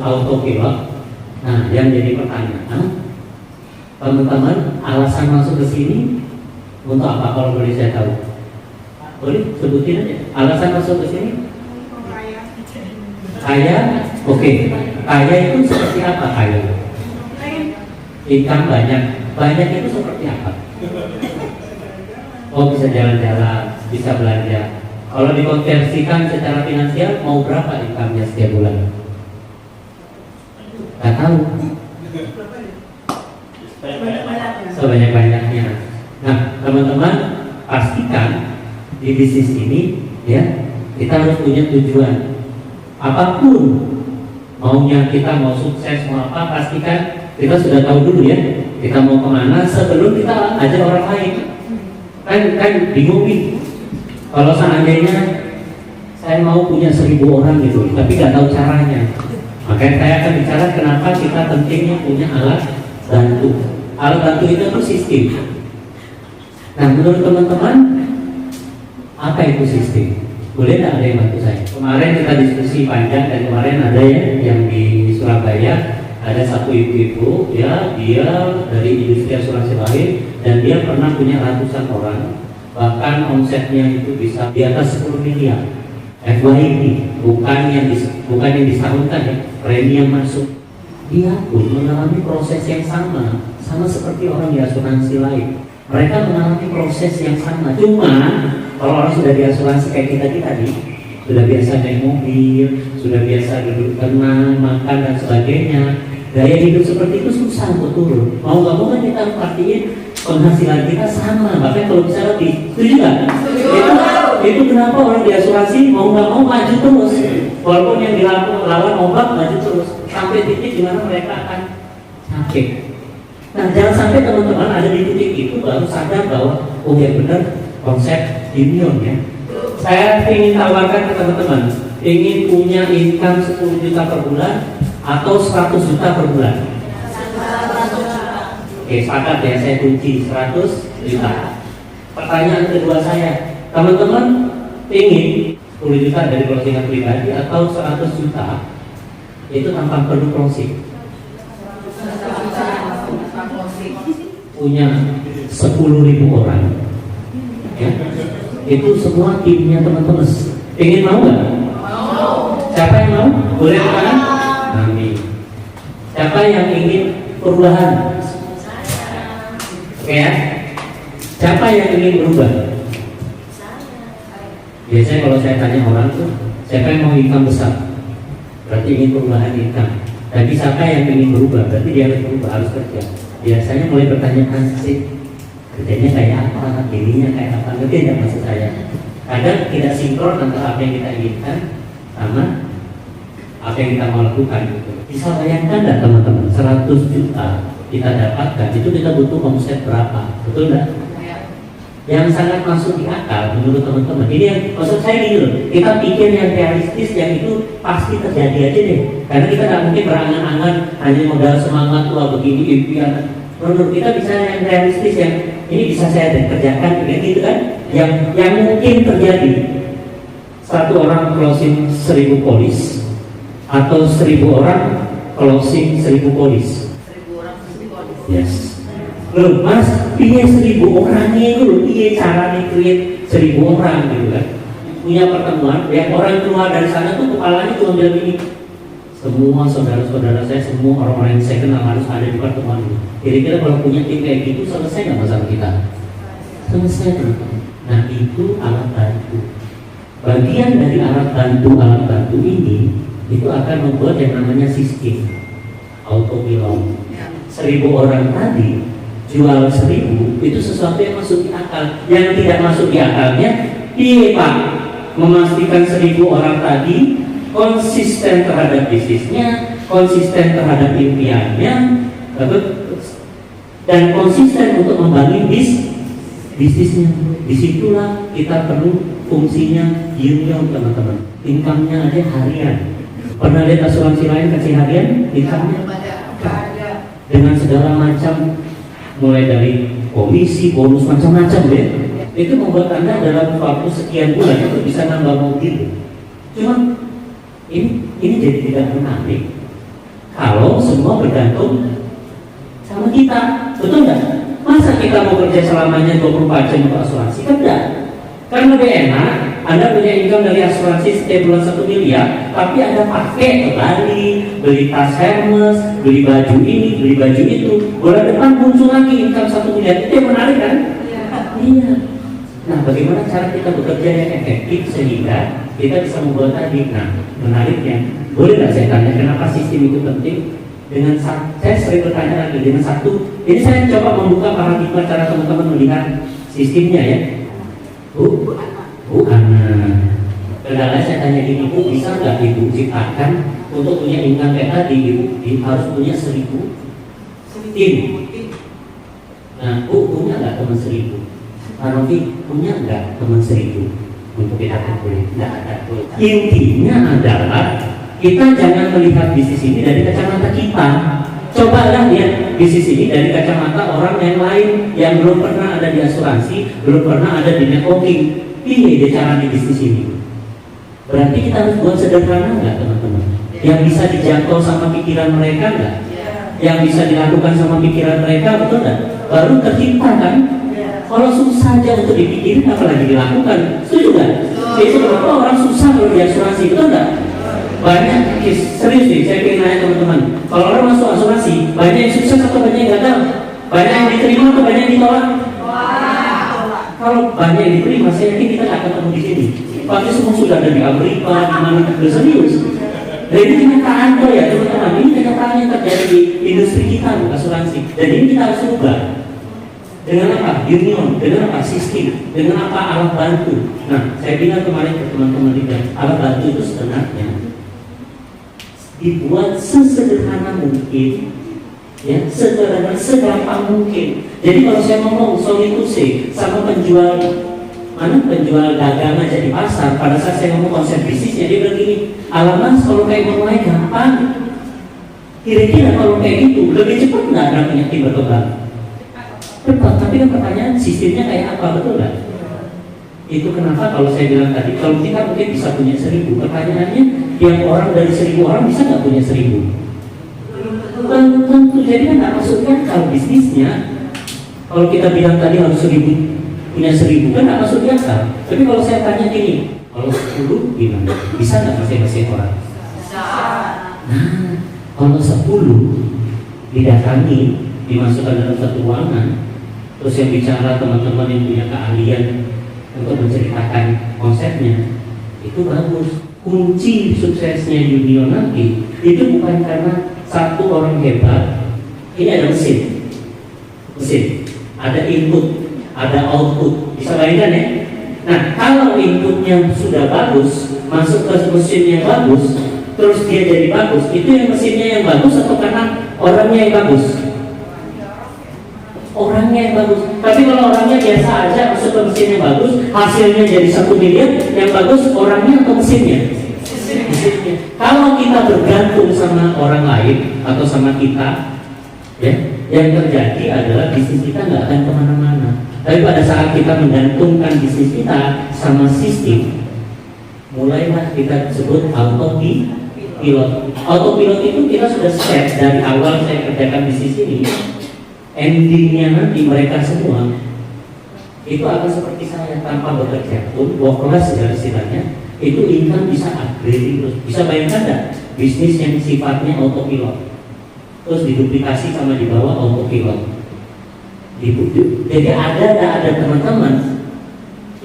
autopilot. Nah, yang jadi pertanyaan, teman-teman, alasan masuk ke sini untuk apa kalau boleh saya tahu? Boleh sebutin aja. Alasan masuk ke sini? Kaya, oke. Kaya itu seperti apa kaya? Income banyak. Banyak itu seperti apa? Oh, bisa jalan-jalan, bisa belanja. Kalau dikonversikan secara finansial, mau berapa income-nya setiap bulan? Gak tahu. Sebanyak-banyaknya. Nah, teman-teman, pastikan di bisnis ini, ya, kita harus punya tujuan. Apapun maunya kita, mau sukses, mau apa, pastikan kita sudah tahu dulu ya, kita mau kemana sebelum kita ajak orang lain. Kan bingung nih, kalau seandainya saya mau punya 1000 orang gitu, tapi nggak tahu caranya. Makanya saya akan bicara kenapa kita pentingnya punya alat bantu. Alat bantu itu tuh sistem. Nah, menurut teman-teman, apa itu sistem? Boleh nggak ada yang bantu saya? Kemarin kita diskusi panjang, dan kemarin ada yang di Surabaya, ada satu ibu-ibu, ya, dia dari industri asuransi lain, dan dia pernah punya ratusan orang, bahkan omsetnya itu bisa di atas 10 miliar. FYI, bukan yang disahutkan ya, premi yang masuk. Dia pun mengalami proses yang sama seperti orang di asuransi lain. Mereka mengalami proses yang sama, cuma kalau orang sudah di asuransi kayak kita tadi, sudah biasa naik mobil, sudah biasa duduk tenang, makan dan sebagainya, gaya hidup seperti itu susah untuk turun. Mau nggak mau kan kita artiin penghasilan kita sama, bahkan kalau bisa lebih. Setuju nggak? Itu kenapa orang di asuransi mau nggak mau maju terus, walaupun yang dilawan ombak maju terus sampai titik di mana mereka akan sakit. Nah, jangan sampai teman-teman ada di titik itu baru sadar bahwa oh ya benar konsep union ya. Saya ingin tawarkan ke teman-teman, ingin punya income 10 juta per bulan atau 100 juta per bulan? Oke, sepakat ya, saya kunci 100 juta. Pertanyaan kedua saya, teman-teman ingin 10 juta dari closingan pribadi atau 100 juta itu tanpa perlu closing? Punya 10.000 orang ya, itu semua timnya teman-teman. Ingin mau nggak? Mau. Siapa yang mau? Boleh tangan? Amin. Siapa yang ingin perubahan? Oke ya. Siapa yang ingin berubah? Biasanya kalau saya tanya orang tuh, siapa yang mau income besar? Berarti ingin perubahan income. Tapi siapa yang ingin berubah? Berarti dia harus berubah, harus kerja. Biasanya mulai bertanya-tanya sih, kerjanya kayak apa, dirinya kayak apa, ngerti tidak maksud saya? Kadang tidak sinkron antara apa yang kita inginkan sama apa yang kita mau lakukan gitu. Bisa bayangkan nggak teman-teman, 100 juta kita dapatkan, itu kita butuh omset berapa, betul nggak? Yang sangat masuk di akal menurut teman-teman. Ini yang maksud saya gini loh, kita pikir yang realistis, yang itu pasti terjadi aja deh. Karena kita nggak mungkin berangan-angan hanya modal semangat tua begini impian. Menurut kita bisa yang realistis, yang ini bisa saya kerjakan gitu kan? Yang mungkin terjadi, satu orang closing 1000 polis atau 1000 orang closing 1000 polis. 1000 orang 1000 polis. Yes. Loh mas, piye 1000 orangnya itu loh, piye caranya create 1000 orang gitu kan? Punya pertemuan, yang orang keluar dari sana tuh kepalanya cuma bilang ini, semua saudara-saudara saya, semua orang-orang yang saya kenal harus ada di pertemuan ini. Kira-kira kalau punya tim kayak gitu, selesai nggak masalah kita? Selesai teman-teman. Nah itu alat bantu. Bagian dari alat bantu ini itu akan membuat yang namanya sistem autopilot. 1000 orang tadi jual 1000 itu sesuatu yang masuk di akal. Yang tidak masuk di akalnya, iya Pak, memastikan 1000 orang tadi konsisten terhadap bisnisnya, konsisten terhadap impiannya, dan konsisten untuk membangun bisnisnya. Disitulah kita perlu fungsinya union teman-teman. Income-nya aja harian. Pernah lihat asuransi lain kasih harian? Income-nya dengan segala macam, mulai dari komisi, bonus, macam-macam ya. Itu membuat Anda dalam waktu sekian bulan itu bisa nambah mobil. Cuma ini jadi tidak menarik kalau semua bergantung sama kita, betul nggak? Masa kita mau kerja selamanya 24 jam untuk asuransi? Kan enggak. Kan lebih enak Anda punya income dari asuransi setiap bulan 1 miliar, tapi Anda pakai ke Bali, beli tas Hermes, beli baju ini, beli baju itu. Bulan depan muncul lagi income 1 miliar. Itu yang menarik kan? Iya. Nah, bagaimana cara kita bekerja yang efektif sehingga kita bisa membuat tadi? Nah, menariknya, boleh nggak saya tanya kenapa sistem itu penting? Dengan saya sering bertanya lagi dengan satu. Ini saya coba membuka paradigma cara teman-teman melihat sistemnya ya. Bu Ana, kadang-kadang saya tanya gini, Bu, bisa nggak Ibu ciptakan untuk punya income kayak tadi, Ibu harus punya 1000 tim. Nah, Bu punya nggak teman 1000? Pak Rofi punya nggak teman 1000 untuk kita kumpulin? Nggak ada. Intinya adalah kita jangan melihat bisnis ini dari kacamata kita. Cobalah lihat bisnis ini dari kacamata orang yang lain yang belum pernah ada di asuransi, belum pernah ada di networking. Pilih cara di bisnis ini. Berarti kita harus buat sederhana nggak teman-teman? Yang bisa dijangkau sama pikiran mereka nggak? Yang bisa dilakukan sama pikiran mereka, betul nggak? Baru tercipta kan? Kalau susah aja untuk dipikirin, apalagi dilakukan, setuju nggak? Jadi kenapa orang susah kalau di asuransi, betul nggak? Banyak, serius nih, saya ingin nanya teman-teman. Kalau orang masuk asuransi, banyak yang sukses atau banyak yang gagal? Banyak yang diterima atau banyak yang ditolak? Kalau banyak yang diterima, saya yakin kita akan ketemu di sini. Pasti semua sudah ada di Amerika, di mana? Serius. Dan ini kenyataan kok ya teman-teman. Ini kenyataan yang terjadi di industri kita, asuransi. Dan ini kita harus ubah. Dengan apa? Union, dengan apa? Sistem, dengan apa? Alat bantu. Nah, saya bilang kemarin ke teman-teman juga, alat bantu itu sebenarnya dibuat sesederhana mungkin, ya, segampang mungkin. Jadi kalau saya ngomong solusi sama penjual dagang aja di pasar, pada saat saya ngomong konsep bisnisnya, dia bilang gini, alamak kalau kayak mulai gampang, kira-kira kalau kayak gitu lebih cepat nggak namanya tim berkembang? Cepat, tapi kan pertanyaan sistemnya kayak apa, betul nggak? Itu kenapa kalau saya bilang tadi, kalau kita mungkin bisa punya 1000, pertanyaannya yang orang dari 1000 orang bisa nggak punya 1000? Tentu, jadi kan nggak masuknya kalau bisnisnya. Kalau kita bilang tadi harus 1000, punya 1000 kan nggak masuk di akal. Tapi kalau saya tanya gini, kalau 10 gimana? Bisa nggak masing-masing orang? Bisa. Nah, kalau 10 didatangi, dimasukkan dalam satu ruangan, terus yang bicara teman-teman yang punya keahlian untuk menceritakan konsepnya, itu bagus. Kunci suksesnya Union nanti itu bukan karena satu orang hebat. Ini ada mesin, ada input, ada output. Bisa bayangkan ya? Nah, kalau inputnya sudah bagus, masuk ke mesin yang bagus, terus dia jadi bagus, itu yang mesinnya yang bagus atau karena orangnya yang bagus? Orangnya yang bagus. Tapi kalau orangnya biasa aja, masuk ke mesin yang bagus, hasilnya jadi 1 miliar, yang bagus orangnya atau mesinnya? Mesinnya. Kalau kita bergantung sama orang lain atau sama kita, ya, yang terjadi adalah bisnis kita nggak akan kemana-mana. Tapi pada saat kita menggantungkan bisnis kita sama sistem, mulailah kita sebut autopilot. Autopilot itu kita sudah set dari awal saya kerjakan bisnis ini. Endingnya nanti mereka semua itu akan seperti saya tanpa bekerja pun, workless ya istilahnya, itu income bisa upgrading terus. Bisa bayangkan nggak bisnis yang sifatnya autopilot terus diduplikasi sama di bawah autopilot. Jadi ada teman-teman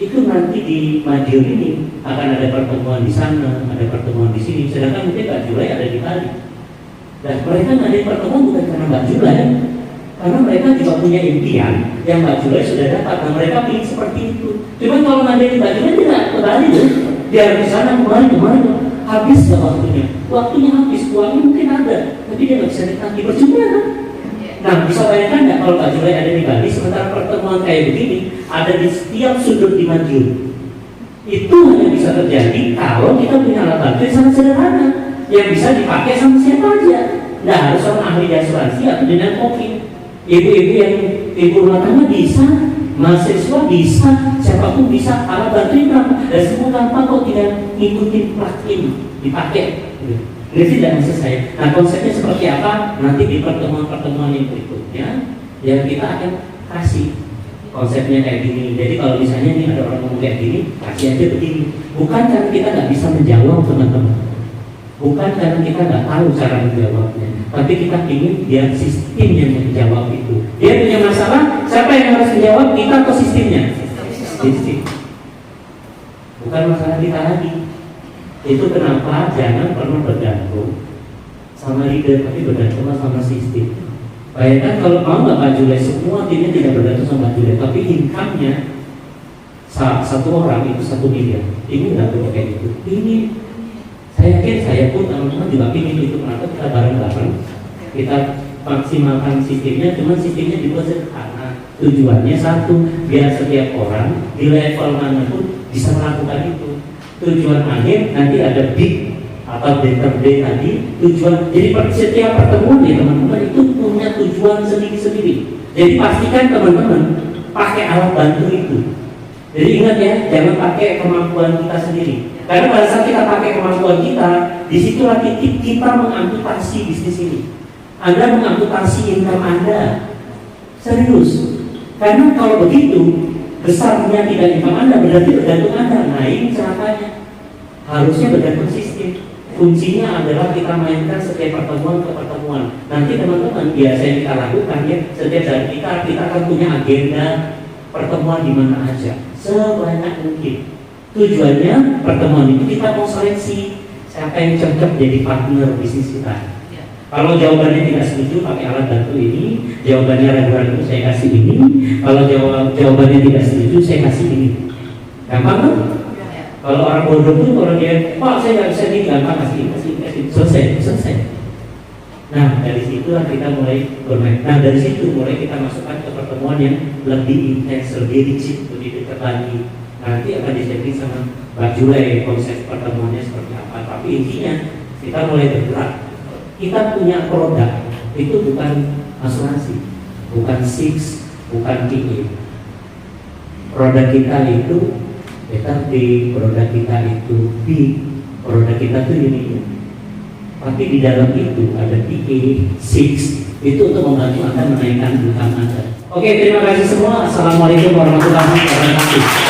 itu nanti di Madiun ini akan ada pertemuan di sana, ada pertemuan di sini. Sedangkan mungkin Mbak Julai ada di Bali. Dan mereka ada pertemuan bukan karena Mbak Julai, karena mereka juga punya impian yang Mbak Julai sudah dapat. Nah, mereka pilih seperti itu. Cuma kalau ada di Mbak Julai tidak ke Bali tuh, dia di sana kemarin habis nggak waktunya? Waktunya habis, uangnya mungkin ada, tapi dia nggak bisa nikmati, percuma kan? Nah, bisa bayangkan nggak kalau Pak Julai ada di Bali, sementara pertemuan kayak begini ada di setiap sudut di Madiun. Itu hanya bisa terjadi kalau kita punya alat bantu yang sangat sederhana, yang bisa dipakai sama siapa aja. Nggak harus sama ahli di asuransi atau di networking. Ibu-ibu yang ibu rumah tangga bisa, mahasiswa bisa, siapapun bisa. Alat bantu itu apa? Dan semua gampang kok, tidak ngikutin plugin dipakai. Ini tidak maksud saya. Nah, konsepnya seperti apa? Nanti di pertemuan-pertemuan yang berikutnya, ya kita akan kasih konsepnya kayak gini. Jadi kalau misalnya nih ada orang ngomong kayak gini, kasih aja begini. Bukan karena kita nggak bisa menjawab, teman-teman. Bukan karena kita nggak tahu cara menjawabnya, tapi kita ingin biar sistem yang menjawab itu. Dia punya masalah, siapa yang harus menjawab? Kita atau sistemnya? Sistem. Bukan masalah kita lagi. Itu kenapa jangan pernah bergantung sama leader, tapi bergantung sama sistem. Bayangkan kalau mau nggak Pak Jule, semua timnya tidak bergantung sama Pak Jule, tapi income-nya satu orang itu 1 miliar. Ini nggak boleh kayak gitu. Ini saya yakin saya pun teman-teman juga ingin itu, kenapa kita bareng-bareng kita maksimalkan sistemnya. Cuman sistemnya juga sederhana. Tujuannya satu, biar setiap orang di level manapun bisa melakukan itu. Tujuan akhir nanti ada big atau better day tadi tujuan. Jadi setiap pertemuan ya teman-teman itu punya tujuan sendiri-sendiri. Jadi pastikan teman-teman pakai alat bantu itu. Jadi ingat ya, jangan pakai kemampuan kita sendiri. Karena pada saat kita pakai kemampuan kita, disitulah titik kita mengamputasi bisnis ini. Anda mengamputasi income Anda. Serius. Karena kalau begitu besarnya tidak income Anda, berarti bergantung Anda. Nah ini celakanya. Harusnya bergantung sistem. Kuncinya adalah kita mainkan setiap pertemuan ke pertemuan. Nanti teman-teman biasa yang kita lakukan ya, setiap dari kita akan punya agenda pertemuan di mana aja, sebanyak mungkin. Tujuannya pertemuan itu kita mau seleksi siapa yang cocok jadi partner bisnis kita. Kalau jawabannya tidak setuju pakai alat bantu ini, jawabannya ragu-ragu saya kasih ini. Kalau jawabannya tidak setuju saya kasih ini. Gampang kan? Kalau orang bodoh pun kalau dia, Pak saya nggak bisa ini, gampang kasih, selesai. Nah dari situlah kita mulai bermain. Nah dari situ mulai kita masukkan ke pertemuan yang lebih intens, lebih rigid, lebih dekat lagi. Nanti akan disetting sama Mbak Jule konsep pertemuannya seperti apa. Tapi intinya kita mulai bergerak. Kita punya produk itu bukan asuransi, bukan SIX, bukan PE. Produk kita itu better day, produk kita itu B, produk kita itu ini. Tapi di dalam itu ada PE, SIX, itu untuk membantu Anda menaikkan income Anda. Oke, terima kasih semua. Assalamualaikum warahmatullahi wabarakatuh.